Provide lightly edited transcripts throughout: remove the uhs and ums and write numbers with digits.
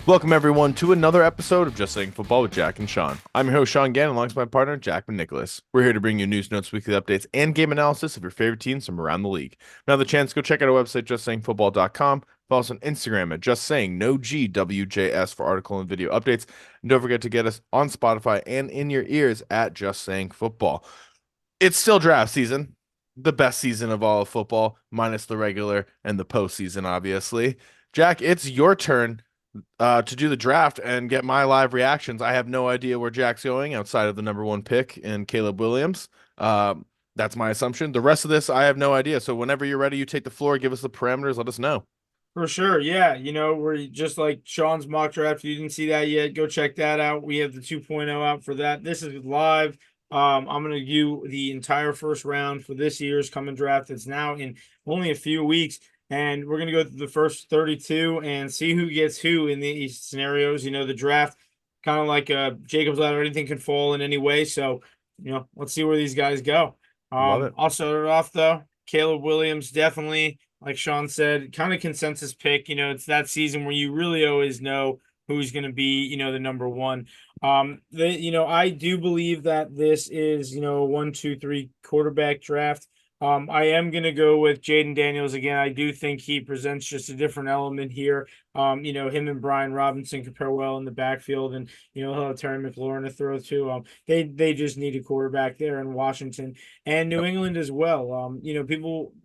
Welcome everyone to another episode of Just Saying Football with Jack and Sean. I'm your host Sean Gann, alongside my partner Jack Nicholas. We're here to bring you news, notes, weekly updates, and game analysis of your favorite teams from around the league. Now the chance, go check out our website justsayingfootball.com. Follow us on Instagram at Just Saying No GWJS for article and video updates. And don't forget to get us on Spotify and in your ears at Just Saying Football. It's still draft season, the best season of all of football, minus the regular and the postseason, obviously. Jack, it's your turn to do the draft and get my live reactions. I have no idea where Jack's going outside of the number one pick in Caleb Williams. That's my assumption. The rest of this, I have no idea. So whenever you're ready, you take the floor, give us the parameters, let us know. For sure. Yeah. We're just like Sean's mock draft. If you didn't see that yet, go check that out. We have the 2.0 out for that. This is live. I'm going to do the entire first round for this year's coming draft. It's now in only a few weeks. And we're going to go through the first 32 and see who gets who in these scenarios. The draft, kind of like Jacob's ladder, anything can fall in any way. So, let's see where these guys go. Love it. I'll start it off, though. Caleb Williams, definitely like Sean said, kind of consensus pick. It's that season where you really always know who's going to be, the number one. I do believe that this is, a 1, 2, 3 quarterback draft. I am going to go with Jaden Daniels again. I do think he presents just a different element here. Him and Brian Robinson compare well in the backfield, and he'll have Terry McLaurin to throw to. They just need a quarterback there in Washington and New Yep. England as well.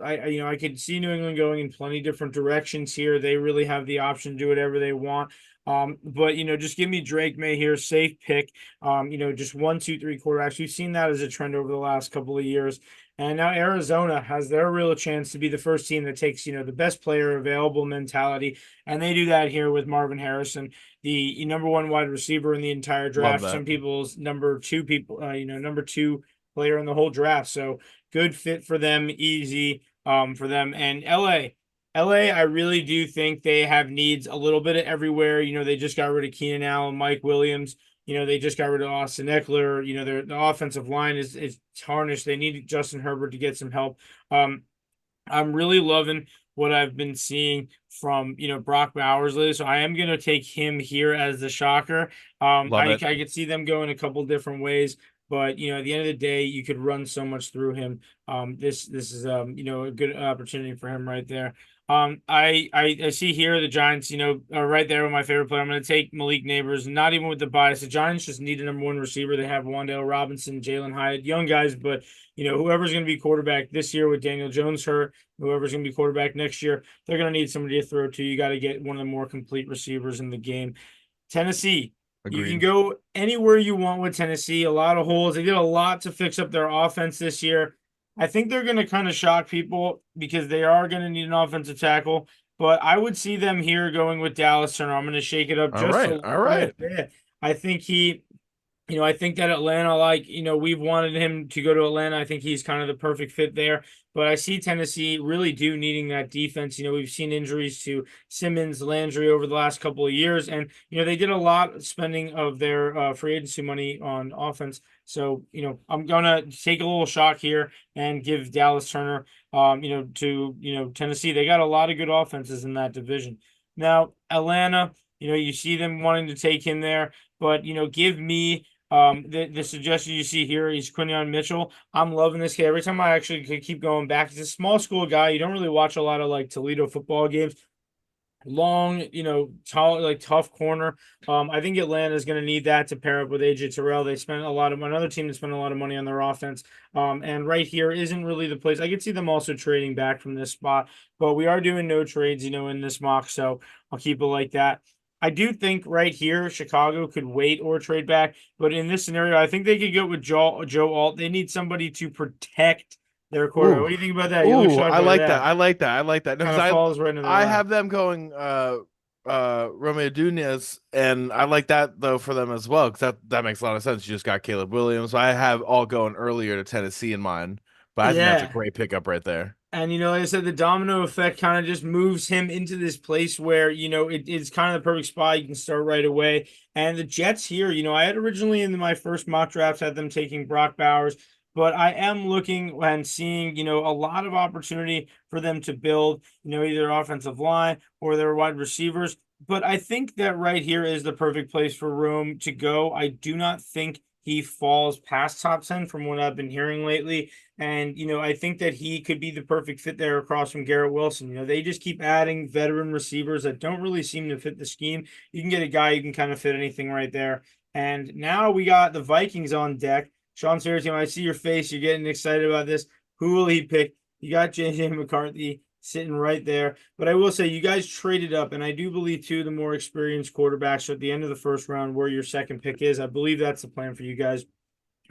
I could see New England going in plenty different directions here. They really have the option to do whatever they want. But just give me Drake May here, safe pick. Just 1, 2, 3 quarterbacks. We've seen that as a trend over the last couple of years. And now Arizona has their real chance to be the first team that takes, the best player available mentality. And they do that here with Marvin Harrison, the number one wide receiver in the entire Love draft. that. Some people's number two player in the whole draft. So good fit for them, easy for them. And LA, I really do think they have needs a little bit of everywhere. They just got rid of Keenan Allen, Mike Williams. They just got rid of Austin Eckler. The offensive line is tarnished. They need Justin Herbert to get some help. I'm really loving what I've been seeing from Brock Bowers lately. So I am gonna take him here as the shocker. Love I it. I could see them going a couple different ways, but at the end of the day, you could run so much through him. This is a good opportunity for him right there. I see here the Giants, are right there with my favorite player. I'm going to take Malik Neighbors, not even with the bias. The Giants just need a number one receiver. They have Wan'Dale Robinson, Jalen Hyatt, young guys, but whoever's going to be quarterback this year with Daniel Jones hurt, whoever's going to be quarterback next year, they're going to need somebody to throw to. You got to get one of the more complete receivers in the game. Tennessee, you can Agreed. go anywhere you want with Tennessee. A lot of holes. They did a lot to fix up their offense this year. I think they're going to kind of shock people because they are going to need an offensive tackle. But I would see them here going with Dallas Turner. I'm going to shake it up All just a right. little All bit. right. Yeah. I think I think that Atlanta, we've wanted him to go to Atlanta. I think he's kind of the perfect fit there. But I see Tennessee really do needing that defense. We've seen injuries to Simmons, Landry over the last couple of years. And, they did a lot spending of their free agency money on offense. So, I'm going to take a little shock here and give Dallas Turner, to, Tennessee. They got a lot of good offenses in that division. Now, Atlanta, you see them wanting to take him there. But, give me the suggestion you see here is Quinion Mitchell. I'm loving this kid. Every time I actually could keep going back, he's a small school guy. You don't really watch a lot of Toledo football games. Long, tall, tough corner. I think Atlanta is going to need that to pair up with AJ Terrell. They spent a lot of another team that spent a lot of money on their offense. And right here isn't really the place. I could see them also trading back from this spot, but we are doing no trades, in this mock, so I'll keep it like that. I do think right here Chicago could wait or trade back, but in this scenario, I think they could go with Joe Alt. They need somebody to protect their quarterback. Ooh. What do you think about that? You look Ooh, shocked I by like that. that. I like that. I like that. No, Kind because of I falls right into their I lap. have them going Romeo Dunez, and I like that though for them as well, because that makes a lot of sense. You just got Caleb Williams. I have all going earlier to Tennessee in mind, but I think that's a Yeah. great pickup right there. And like I said, the domino effect kind of just moves him into this place where it's kind of the perfect spot. You can start right away. And the Jets here, I had originally in my first mock draft had them taking Brock Bowers, but I am looking and seeing a lot of opportunity for them to build either offensive line or their wide receivers. but I think that right here is the perfect place for Rome to go. I do not think he falls past top 10 from what I've been hearing lately. And, I think that he could be the perfect fit there across from Garrett Wilson. They just keep adding veteran receivers that don't really seem to fit the scheme. You can get a guy who can kind of fit anything right there. And now we got the Vikings on deck. Sean Sergio, I see your face. You're getting excited about this. Who will he pick? You got JJ McCarthy sitting right there. But I will say, you guys traded up, and I do believe two of the more experienced quarterbacks at the end of the first round where your second pick is. I believe that's the plan for you guys.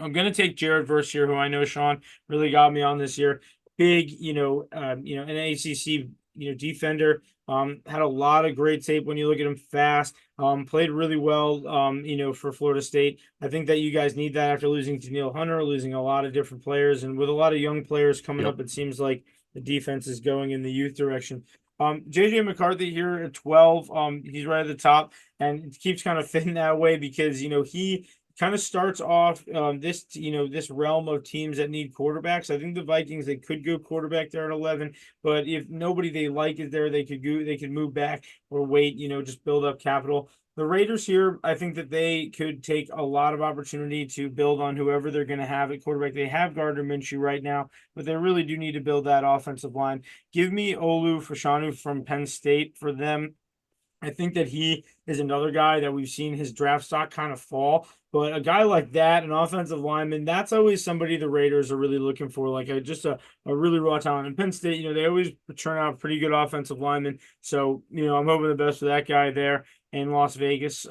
I'm gonna take Jared Verse here, who I know Sean really got me on this year. Big, an ACC, defender. Had a lot of great tape when you look at him fast. Played really well, for Florida State. I think that you guys need that after losing to Neil Hunter, losing a lot of different players, and with a lot of young players coming Yep. up, it seems like the defense is going in the youth direction. JJ McCarthy here at 12. He's right at the top, and it keeps kind of fitting that way because he kind of starts off this realm of teams that need quarterbacks. I think the Vikings, they could go quarterback there at 11, but if nobody they like is there, they could move back or wait, just build up capital. The Raiders here, I think that they could take a lot of opportunity to build on whoever they're going to have at quarterback. They have Gardner Minshew right now, but they really do need to build that offensive line. Give me Olu Fashanu from Penn State for them. I think that he is another guy that we've seen his draft stock kind of fall. But a guy like that, an offensive lineman, that's always somebody the Raiders are really looking for, like a really raw talent. And Penn State, they always turn out pretty good offensive linemen. So, I'm hoping the best for that guy there in Las Vegas.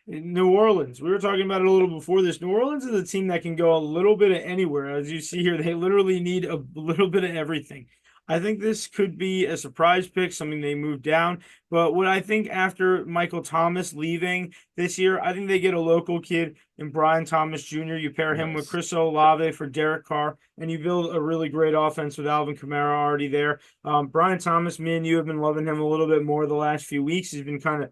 New Orleans, we were talking about it a little before this. New Orleans is a team that can go a little bit of anywhere. As you see here, they literally need a little bit of everything. I think this could be a surprise pick, something they move down. But what I think after Michael Thomas leaving this year, I think they get a local kid in Brian Thomas Jr. You pair him with Nice. Chris Olave for Derek Carr, and you build a really great offense with Alvin Kamara already there. Brian Thomas, me and you have been loving him a little bit more the last few weeks. He's been kind of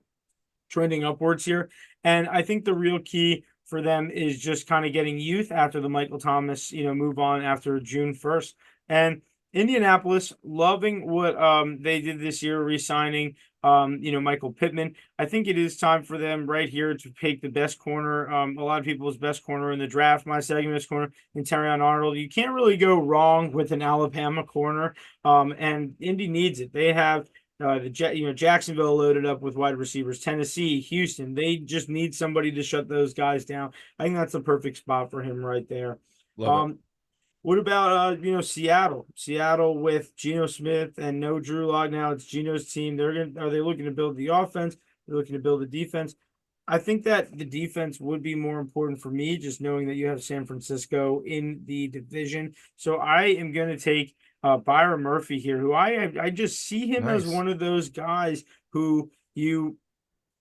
trending upwards here. And I think the real key for them is just kind of getting youth after the Michael Thomas, move on after June 1st. And Indianapolis, loving what they did this year, re-signing Michael Pittman. I think it is time for them right here to take the best corner. A lot of people's best corner in the draft, my second best corner in Terrion Arnold. You can't really go wrong with an Alabama corner. And Indy needs it. They have Jacksonville loaded up with wide receivers. Tennessee, Houston, they just need somebody to shut those guys down. I think that's the perfect spot for him right there. Love it. Um, what about Seattle? Seattle with Geno Smith and no Drew Lock now. It's Geno's team. Are they looking to build the offense? They're looking to build the defense. I think that the defense would be more important for me, just knowing that you have San Francisco in the division. So I am going to take Byron Murphy here, who I just see him as Nice. one of those guys who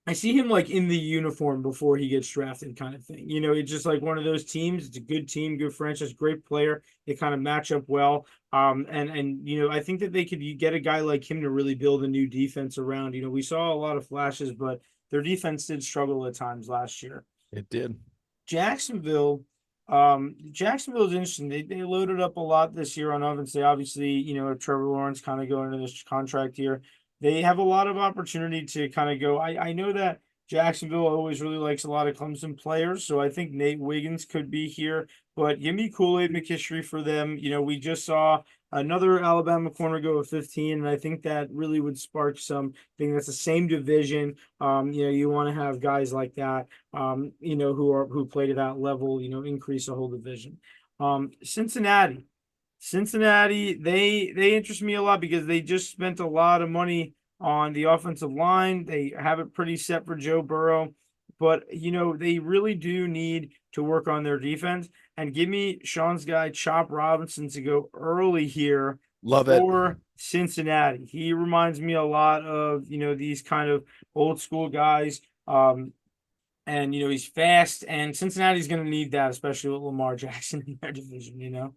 I see him like in the uniform before he gets drafted, kind of thing. It's just like one of those teams. It's a good team, good franchise, great player. They kind of match up well. And I think that they could get a guy like him to really build a new defense around. We saw a lot of flashes, but their defense did struggle at times last year. It did. Jacksonville, Jacksonville is interesting. They loaded up a lot this year on offense. They obviously, Trevor Lawrence kind of going into this contract year. They have a lot of opportunity to kind of go. I know that Jacksonville always really likes a lot of Clemson players, so I think Nate Wiggins could be here. But give me Kool-Aid McKinstry for them. We just saw another Alabama corner go at 15, and I think that really would spark something that's the same division. You want to have guys like that, who play to that level, increase the whole division. Cincinnati. Cincinnati, they interest me a lot because they just spent a lot of money on the offensive line. They have it pretty set for Joe Burrow, but they really do need to work on their defense. And give me Sean's guy Chop Robinson to go early here Love it. for Cincinnati. He reminds me a lot of these kind of old school guys. And he's fast, and Cincinnati's going to need that, especially with Lamar Jackson in their division.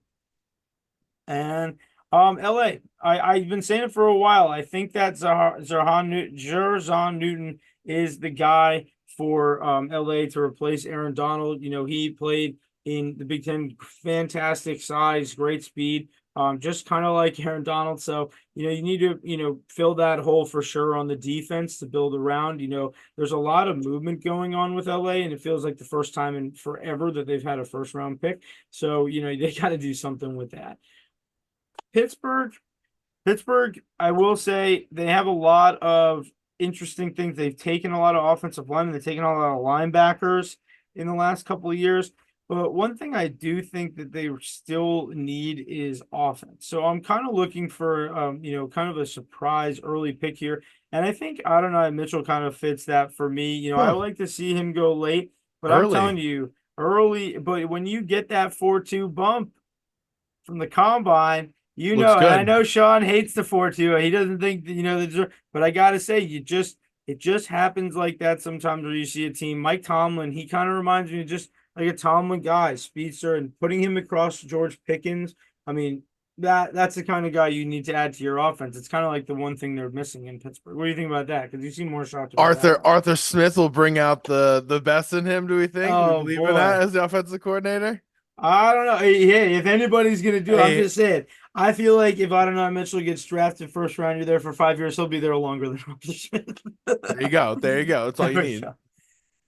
And LA. I've been saying it for a while. I think that Zerzan Newton is the guy for LA to replace Aaron Donald. He played in the Big Ten, fantastic size, great speed. just kind of like Aaron Donald. So, you need to, fill that hole for sure on the defense to build around. There's a lot of movement going on with LA, and it feels like the first time in forever that they've had a first round pick. So, they got to do something with that. Pittsburgh, Pittsburgh, I will say they have a lot of interesting things. They've taken a lot of offensive linemen, they've taken a lot of linebackers in the last couple of years. But one thing I do think that they still need is offense. So I'm kind of looking for, kind of a surprise early pick here. And I think Adonai Mitchell kind of fits that for me. I Huh. like to see him go late, but I'm telling Early. you, early. But when you get that 4-2 bump from the combine, Looks and I good. know Sean hates the 4-2. He doesn't think that, but I gotta say, it just happens like that sometimes where you see a team. Mike Tomlin, he kind of reminds me of just like a Tomlin guy, speedster, and putting him across George Pickens. I mean, that's the kind of guy you need to add to your offense. It's kind of like the one thing they're missing in Pittsburgh. What do you think about that? Because you seem more shocked about that Arthur one. Arthur Smith will bring out the best in him, do we think? We Oh believe in that boy. as the offensive coordinator? I don't know. Hey, if anybody's gonna do, I'm Hey, just saying. I feel like if Adonai Mitchell gets drafted first round, you're there for 5 years. He'll be there longer than Arthur Smith. there you go. There you go. That's all There you we need. go.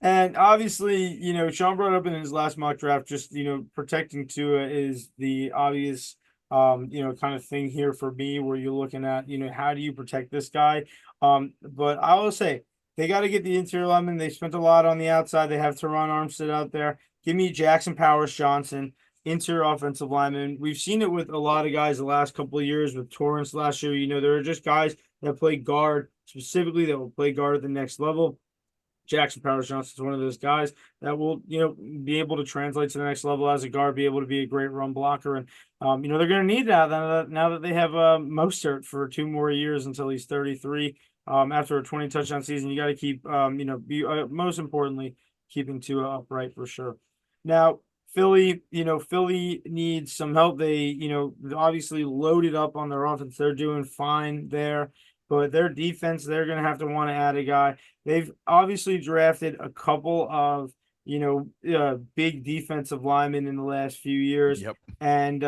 And obviously, Sean brought up in his last mock draft, just protecting Tua is the obvious, kind of thing here for me, where you're looking at, how do you protect this guy? But I will say they got to get the interior lineman. They spent a lot on the outside. They have Teron Armstead out there. Give me Jackson Powers Johnson, interior offensive lineman. We've seen it with a lot of guys the last couple of years. With Torrance last year, there are just guys that play guard specifically that will play guard at the next level. Jackson Powers Johnson is one of those guys that will, be able to translate to the next level as a guard, be able to be a great run blocker, and they're going to need that now that they have Mostert for 2 more years until he's 33. After a 20 touchdown season, you got to keep, be most importantly keeping Tua upright for sure. Now, Philly needs some help. They, obviously loaded up on their offense. They're doing fine there, but their defense, they're going to have to want to add a guy. They've obviously drafted a couple of big defensive linemen in the last few years, Yep. and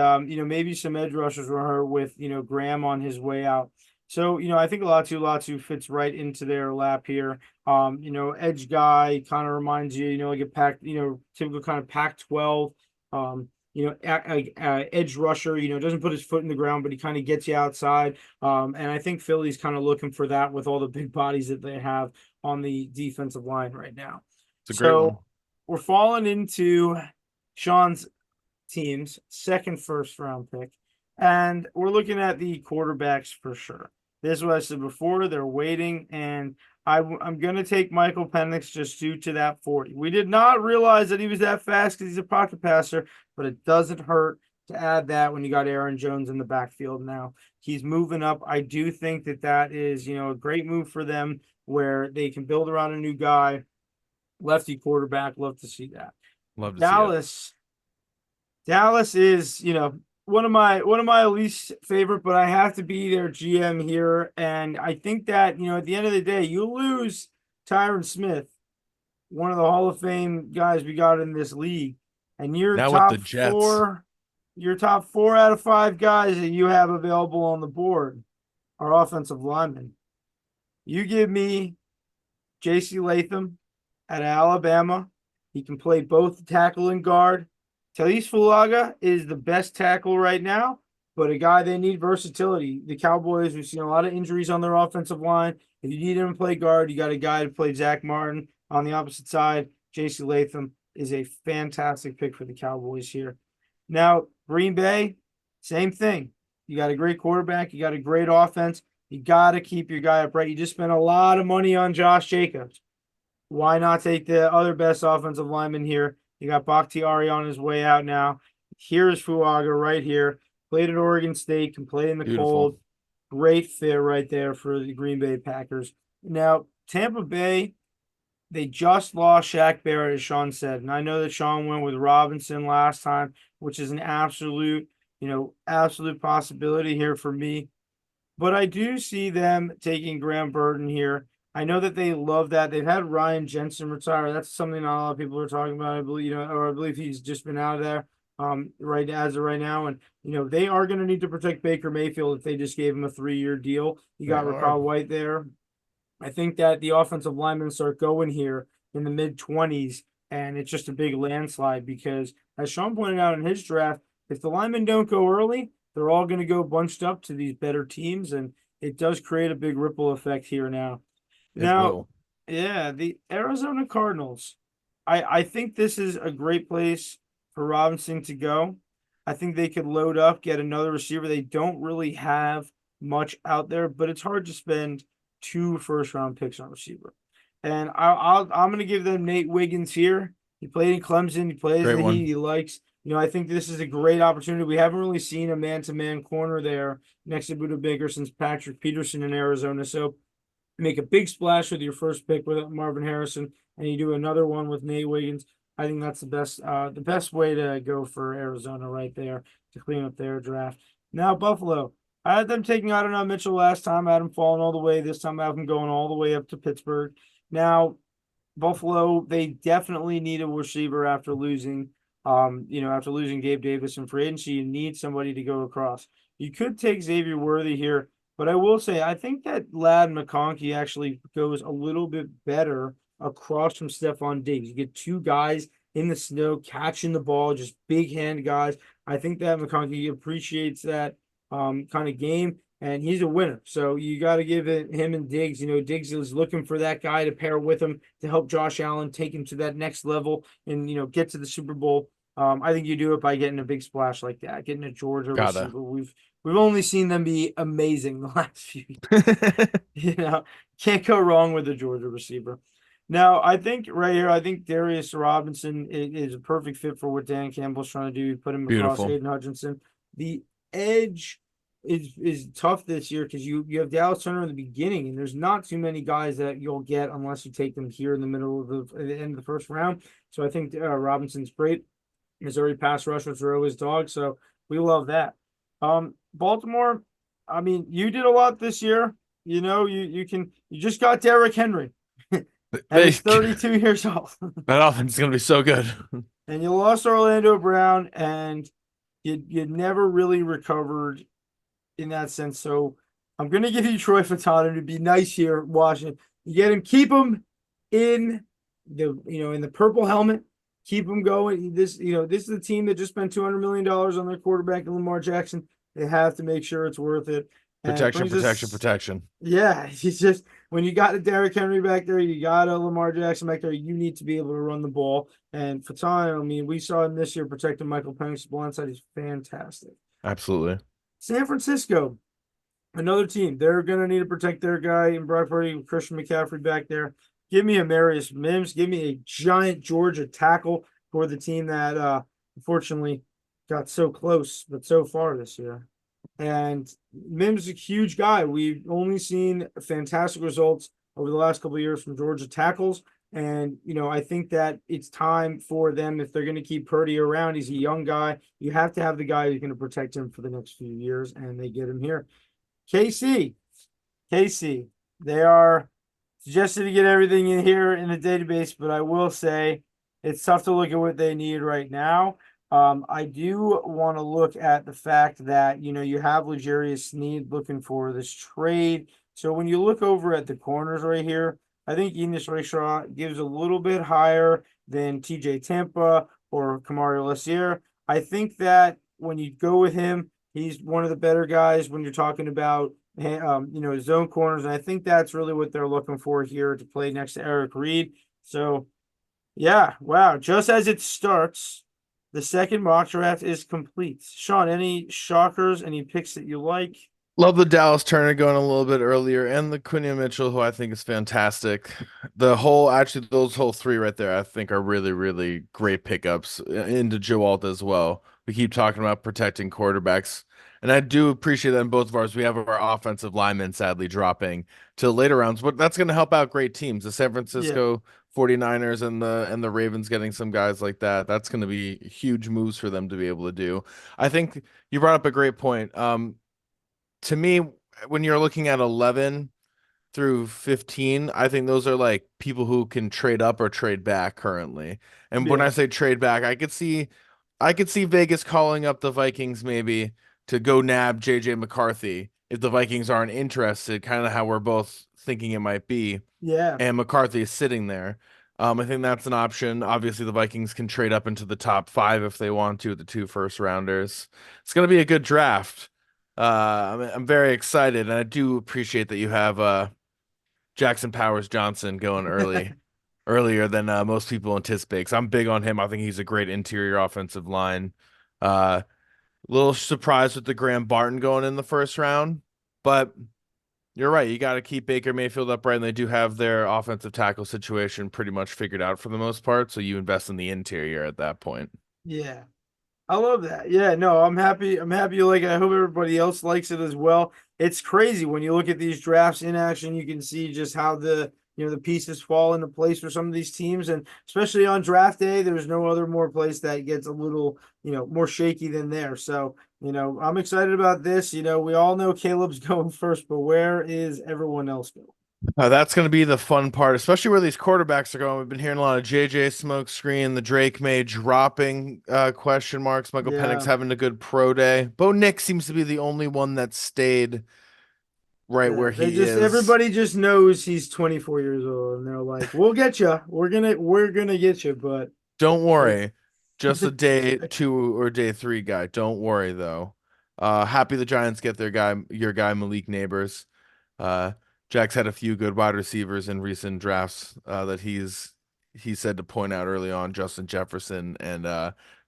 maybe some edge rushers were hurt with Graham on his way out. So I think Latu fits right into their lap here. Edge guy kind of reminds you, like a pack, typical kind of Pac-12. Edge rusher, doesn't put his foot in the ground, but he kind of gets you outside. And I think Philly's kind of looking for that with all the big bodies that they have on the defensive line right now. It's a great one. So we're falling into Sean's team's second first round pick, and we're looking at the quarterbacks for sure. This is what I said before. They're waiting, and I'm going to take Michael Penix just due to that 40. We did not realize that he was that fast because he's a pocket passer, but it doesn't hurt to add that when you got Aaron Jones in the backfield now. He's moving up. I do think that is, a great move for them where they can build around a new guy, lefty quarterback. Love to see that. Love to see it. Dallas is, one of my least favorite, but I have to be their GM here. And I think that, at the end of the day, you lose Tyron Smith, one of the Hall of Fame guys we got in this league, and Now with the Jets. your top 4 out of 5 guys that you have available on the board are offensive linemen. You give me J.C. Latham at Alabama. He can play both tackle and guard. Talis Fulaga is the best tackle right now, but a guy they need versatility. The Cowboys, we've seen a lot of injuries on their offensive line. If you need him to play guard, you got a guy to play Zach Martin on the opposite side. J.C. Latham is a fantastic pick for the Cowboys here. Now, Green Bay, same thing. You got a great quarterback. You got a great offense. You got to keep your guy upright. You just spent a lot of money on Josh Jacobs. Why not take the other best offensive lineman here? You got Bakhtiari on his way out now. Here's Fuaga right here. Played at Oregon State, can play in the Beautiful. cold. Great fit right there for the Green Bay Packers. Now, Tampa Bay, they just lost Shaq Barrett, as Sean said. And I know that Sean went with Robinson last time, which is an absolute, absolute possibility here for me. But I do see them taking Graham Burton here. I know that they love that. They've had Ryan Jensen retire. That's something not a lot of people are talking about. I believe, or I believe he's just been out of there. right as of right now. And they are going to need to protect Baker Mayfield if they just gave him a 3-year deal. You They got are. Raquel White there. I think that the offensive linemen start going here in the mid 20s, and it's just a big landslide because, as Sean pointed out in his draft, if the linemen don't go early, they're all going to go bunched up to these better teams, and it does create a big ripple effect here now. It Now, will. yeah, the Arizona Cardinals. I think this is a great place for Robinson to go. I think they could load up, get another receiver. They don't really have much out there, but it's hard to spend two first round picks on receiver. And I'm going to give them Nate Wiggins here. He played in Clemson. He plays in Great the Heat. one. He likes. I think this is a great opportunity. We haven't really seen a man to man corner there next to Buda Baker since Patrick Peterson in Arizona. So make a big splash with your first pick with Marvin Harrison, and you do another one with Nate Wiggins. I think that's the best way to go for Arizona right there to clean up their draft. Now Buffalo, I had them taking Mitchell last time. I had them falling all the way. This time I have them going all the way up to Pittsburgh. Now Buffalo, they definitely need a receiver after losing, after losing Gabe Davis in free agency. You need somebody to go across. You could take Xavier Worthy here, but I will say I think that Lad McConkey actually goes a little bit better across from Stefon Diggs. You get two guys in the snow catching the ball, just big hand guys. I think that McConkey appreciates that kind of game, and he's a winner. So you got to give it him and Diggs. Diggs is looking for that guy to pair with him to help Josh Allen take him to that next level and get to the Super Bowl. I think you do it by getting a big splash like that, getting a Georgia Gotta. receiver. We've only seen them be amazing the last few years. You know, can't go wrong with a Georgia receiver. Now, I think right here, I think Darius Robinson is a perfect fit for what Dan Campbell's trying to do. Put him across Beautiful. Aiden Hutchinson. The edge is tough this year because you have Dallas Turner in the beginning, and there's not too many guys that you'll get unless you take them here in the middle of the end of the first round. So I think Robinson's great. Missouri pass rushers are always dogs, so we love that. Baltimore, I mean, you did a lot this year. You just got Derrick Henry, and They, he's 32 years old, that offense is gonna be so good. and you lost Orlando Brown, and you never really recovered in that sense. So I'm going to give you Troy Fatano to be nice here, Washington. You get him, keep him in the purple helmet, keep him going. This is a team that just spent $200 million on their quarterback and Lamar Jackson. They have to make sure it's worth it. And Protection, brings protection, us, protection. yeah, he's just when you got a Derrick Henry back there, you got a Lamar Jackson back there, you need to be able to run the ball. And Fatano, I mean, we saw him this year protecting Michael Penix blindside. He's fantastic. Absolutely. San Francisco, another team. They're gonna need to protect their guy in Brock Purdy with Christian McCaffrey back there. Give me a Marius Mims. Give me a giant Georgia tackle for the team that unfortunately got so close, but so far this year. And Mims is a huge guy. We've only seen fantastic results over the last couple of years from Georgia tackles. And I think that it's time for them if they're going to keep Purdy around. He's a young guy. You have to have the guy who's going to protect him for the next few years, and they get him here. KC, KC, they are suggested to get everything in here in the database, but I will say it's tough to look at what they need right now. I do want to look at the fact that you have L'Jarius Sneed looking for this trade. So when you look over at the corners right here, I think Enos Rayshaw gives a little bit higher than TJ Tampa or Kamari Lassier. I think that when you go with him, he's one of the better guys when you're talking about zone corners, and I think that's really what they're looking for here to play next to Eric Reed. So yeah, wow. Just as it starts, the second mock draft is complete. Sean, any shockers, any picks that you like? Love the Dallas Turner going a little bit earlier, and the Quinion Mitchell, who I think is fantastic. Actually, those whole three right there, I think are really, really great pickups into Joe Alt as well. We keep talking about protecting quarterbacks, and I do appreciate that in both of ours. We have our offensive linemen sadly dropping to later rounds, but that's going to help out great teams. The San Yeah, Francisco 49ers and the Ravens getting some guys like that. That's going to be huge moves for them to be able to do. I think you brought up a great point. To me, when you're looking at 11 through 15, I think those are like people who can trade up or trade back currently. And when I yeah, say trade back, I could see I could see Vegas calling up the Vikings maybe to go nab JJ McCarthy if the Vikings aren't interested, kind of how we're both thinking it might be, Yeah, and McCarthy is sitting there. I think that's an option. Obviously, the Vikings can trade up into the top five if they want to, the two first rounders. It's going to be a good draft. I'm very excited, and I do appreciate that you have Jackson Powers Johnson going earlier than most people anticipate. 'Cause I'm big on him. I think he's a great interior offensive line. Uh, little surprised with the Graham Barton going in the first round, but you're right. You got to keep Baker Mayfield upright, and they do have their offensive tackle situation pretty much figured out for the most part. So you invest in the interior at that point. yeah. I love that. Yeah, no, I'm happy. I'm happy you like it. I hope everybody else likes it as well. It's crazy when you look at these drafts in action, you can see just how the pieces fall into place for some of these teams. And especially on draft day, there's no other more place that gets a little, more shaky than there. So, I'm excited about this. We all know Caleb's going first, but where is everyone else going? That's going to be the fun part, especially where these quarterbacks are going. We've been hearing a lot of JJ smoke screen, the Drake May dropping question marks, Michael Penix Yeah. having a good pro day. Bo Nick seems to be the only one that stayed right Yeah, where they he just is. everybody just knows he's 24 years old, and they're like, "We'll get you. We're gonna get you." But Don't like, worry. Just a day two or day three guy. Don't worry though. Happy the Giants get your guy Malik Neighbors. Uh, Jack's had a few good wide receivers in recent drafts that he said to point out early on. Justin Jefferson and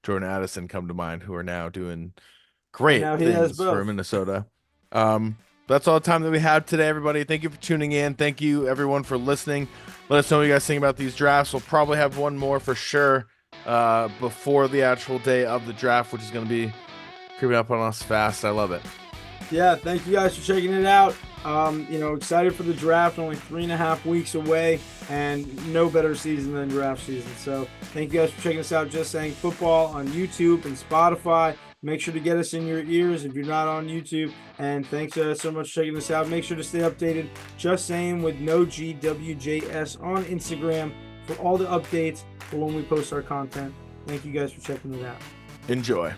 Jordan Addison come to mind, who are now doing and great now he has things for both. Minnesota. That's all the time that we have today, everybody. Thank you for tuning in. Thank you, everyone, for listening. Let us know what you guys think about these drafts. We'll probably have one more for sure before the actual day of the draft, which is going to be creeping up on us fast. I love it. Yeah, thank you guys for checking it out. Excited for the draft. Only 3.5 weeks away, and no better season than draft season. So thank you guys for checking us out. Just Saying Football on YouTube and Spotify. Make sure to get us in your ears if you're not on YouTube. And thanks so much for checking us out. Make sure to stay updated. Just Saying with no GWJS on Instagram for all the updates for when we post our content. Thank you guys for checking it out. Enjoy.